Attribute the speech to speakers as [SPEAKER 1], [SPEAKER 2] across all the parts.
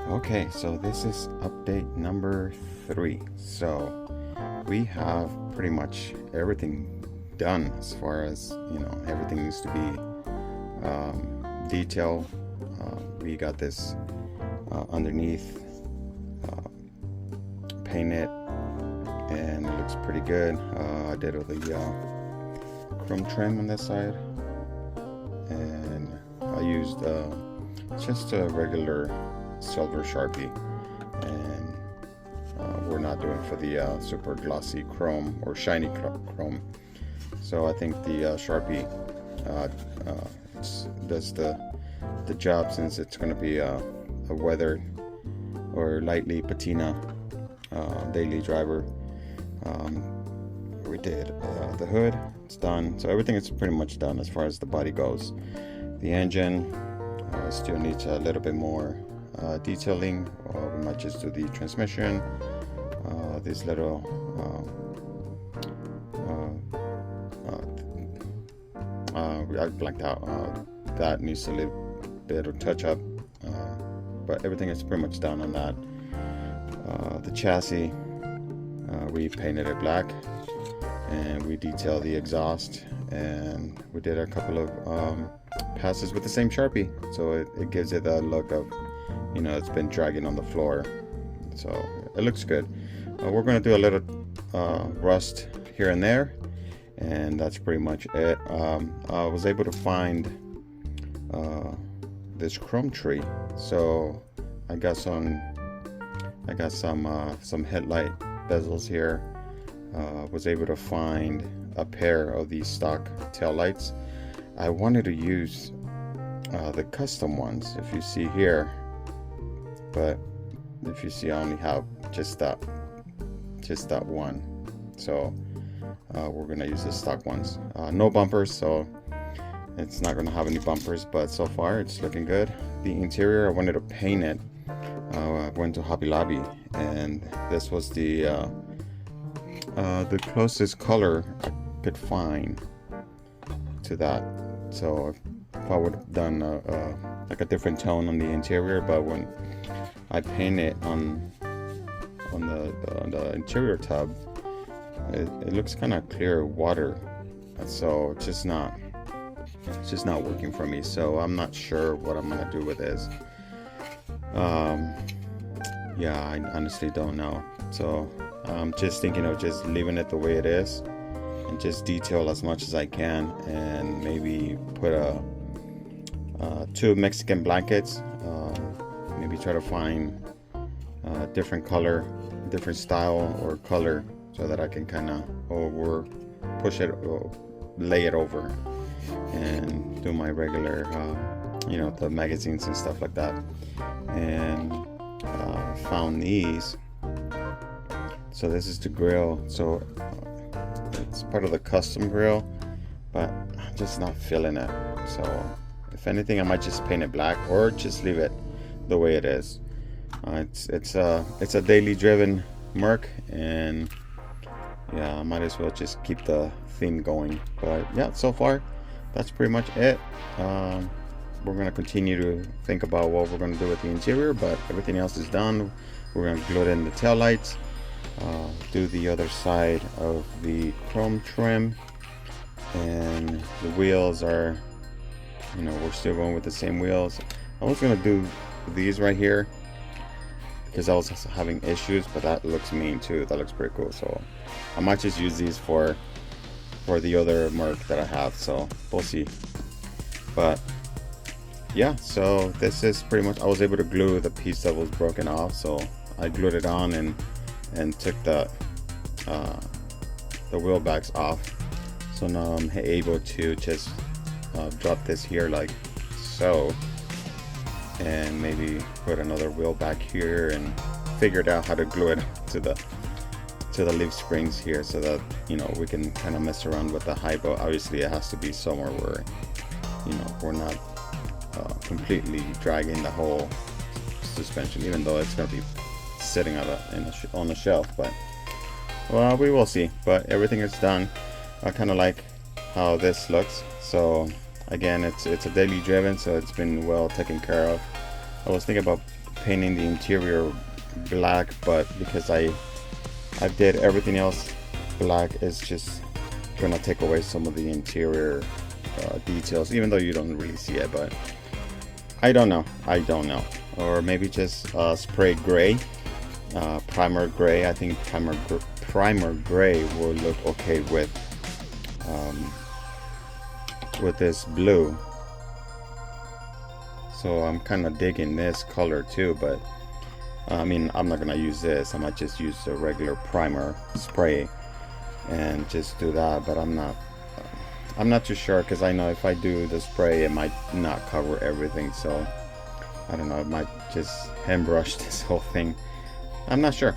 [SPEAKER 1] Okay, so this is update number 3. So we have pretty much everything done as far as, everything needs to be detailed. We got this underneath painted, and it looks pretty good. I did with the chrome trim on this side, and I used just a regular silver Sharpie, and we're not doing for the super glossy chrome or shiny chrome. So I think the Sharpie does the job, since it's going to be a weathered or lightly patina daily driver. We did the hood, it's done, so everything is pretty much done as far as the body goes. The engine still needs a little bit more detailing. We might just do the transmission, this little I blanked out, that needs a little bit of touch up, but everything is pretty much done on that. The chassis, we painted it black, and we detailed the exhaust, and we did a couple of passes with the same Sharpie, so it gives it that look of, it's been dragging on the floor, so it looks good. We're going to do a little rust here and there, and that's pretty much it. I was able to find this chrome tree, so I got some headlight bezels here. Was able to find a pair of these stock tail lights. I wanted to use the custom ones, if you see here, but if you see, I only have just that one, so we're gonna use the stock ones. No bumpers, so it's not gonna have any bumpers, but so far it's looking good. The interior, I wanted to paint it. I went to Hobby Lobby, and this was the closest color I could find to that. So if I would have done like a different tone on the interior, but when I paint it on the interior tub, it looks kind of clear water, so it's just not working for me. So I'm not sure what I'm gonna do with this. Yeah, I honestly don't know. So I'm just thinking of just leaving it the way it is and just detail as much as I can, and maybe put two Mexican blankets. Maybe try to find a different color, different style or color, so that I can kind of push it, or lay it over, and do my regular, the magazines and stuff like that. And found these. So this is the grill. So it's part of the custom grill, but I'm just not feeling it. So if anything, I might just paint it black or just leave it the way it is. It's a daily driven Merc, and yeah, I might as well just keep the theme going. But yeah, so far that's pretty much it. We're going to continue to think about what we're going to do with the interior, but everything else is done. We're going to glue in the tail lights, do the other side of the chrome trim, and the wheels are, we're still going with the same wheels. I was going to do these right here because I was having issues, but that looks mean too. That looks pretty cool, so I might just use these for the other Merc that I have, so we'll see. But yeah, so this is pretty much, I was able to glue the piece that was broken off, so I glued it on and took the wheel backs off. So now I'm able to just drop this here like so, and maybe put another wheel back here, and figured out how to glue it to the leaf springs here, so that we can kind of mess around with the height. But obviously it has to be somewhere where we're not completely dragging the whole suspension, even though it's going to be sitting on a shelf. But well, we will see. But everything is done. I kind of like how this looks. So again, it's a daily driven, so it's been well taken care of. I was thinking about painting the interior black, but because I did everything else black, it's just gonna take away some of the interior details, even though you don't really see it. But I don't know, or maybe just spray gray, primer gray. I think primer gray will look okay with this blue. So I'm kind of digging this color too, but I mean, I'm not gonna use this. I might just use a regular primer spray and just do that. But I'm not too sure, because I know if I do the spray, it might not cover everything. So I don't know, it might just hand brush this whole thing. I'm not sure,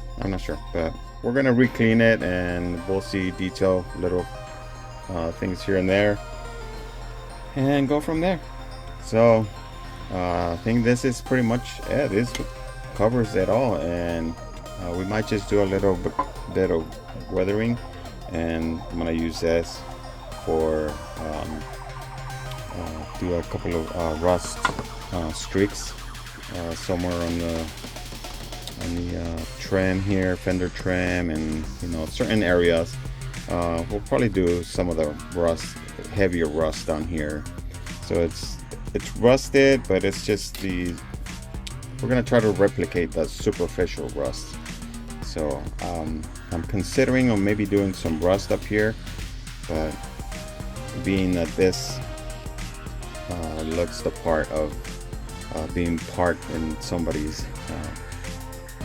[SPEAKER 1] but we're gonna re-clean it, and we'll see detail little things here and there, and go from there. So I think this is pretty much it. This covers it all, and we might just do a little bit of weathering, and I'm gonna use this for do a couple of rust streaks somewhere on the trim here, fender trim, and certain areas. We'll probably do some of the rust, heavier rust down here. So it's rusted, but it's just we're gonna try to replicate the superficial rust. So I'm considering on maybe doing some rust up here, but being that this looks the part of being parked in somebody's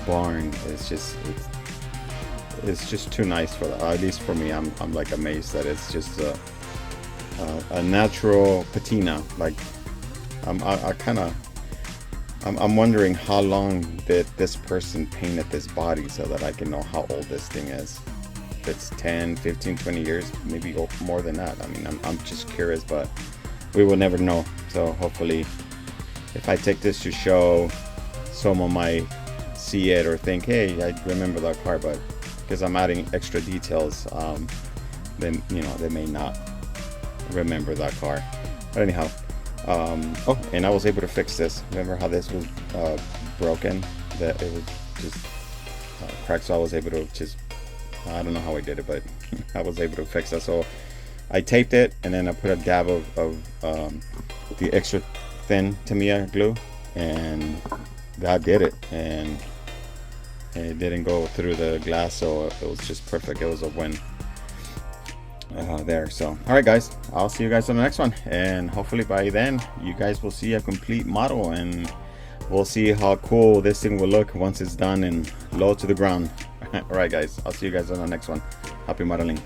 [SPEAKER 1] barn, it's just too nice for that. At least for me, I'm like amazed that it's just a natural patina. Like I'm wondering how long did this person painted this body so that I can know how old this thing is. If it's 10, 15, 20 years, maybe more than that. I mean, I'm just curious, but we will never know. So hopefully, if I take this to show, someone might see it or think, hey, I remember that car, but because I'm adding extra details, then they may not remember that car. But anyhow, oh, and I was able to fix this. Remember how this was broken, that it was just cracked? So I was able to just, I don't know how I did it, but I was able to fix that. So I taped it, and then I put a dab of the extra thin Tamiya glue, and that did it. And it didn't go through the glass, so it was just perfect. It was a win there. So all right, guys, I'll see you guys on the next one, and hopefully by then you guys will see a complete model, and we'll see how cool this thing will look once it's done and low to the ground. All right, guys, I'll see you guys on the next one. Happy modeling.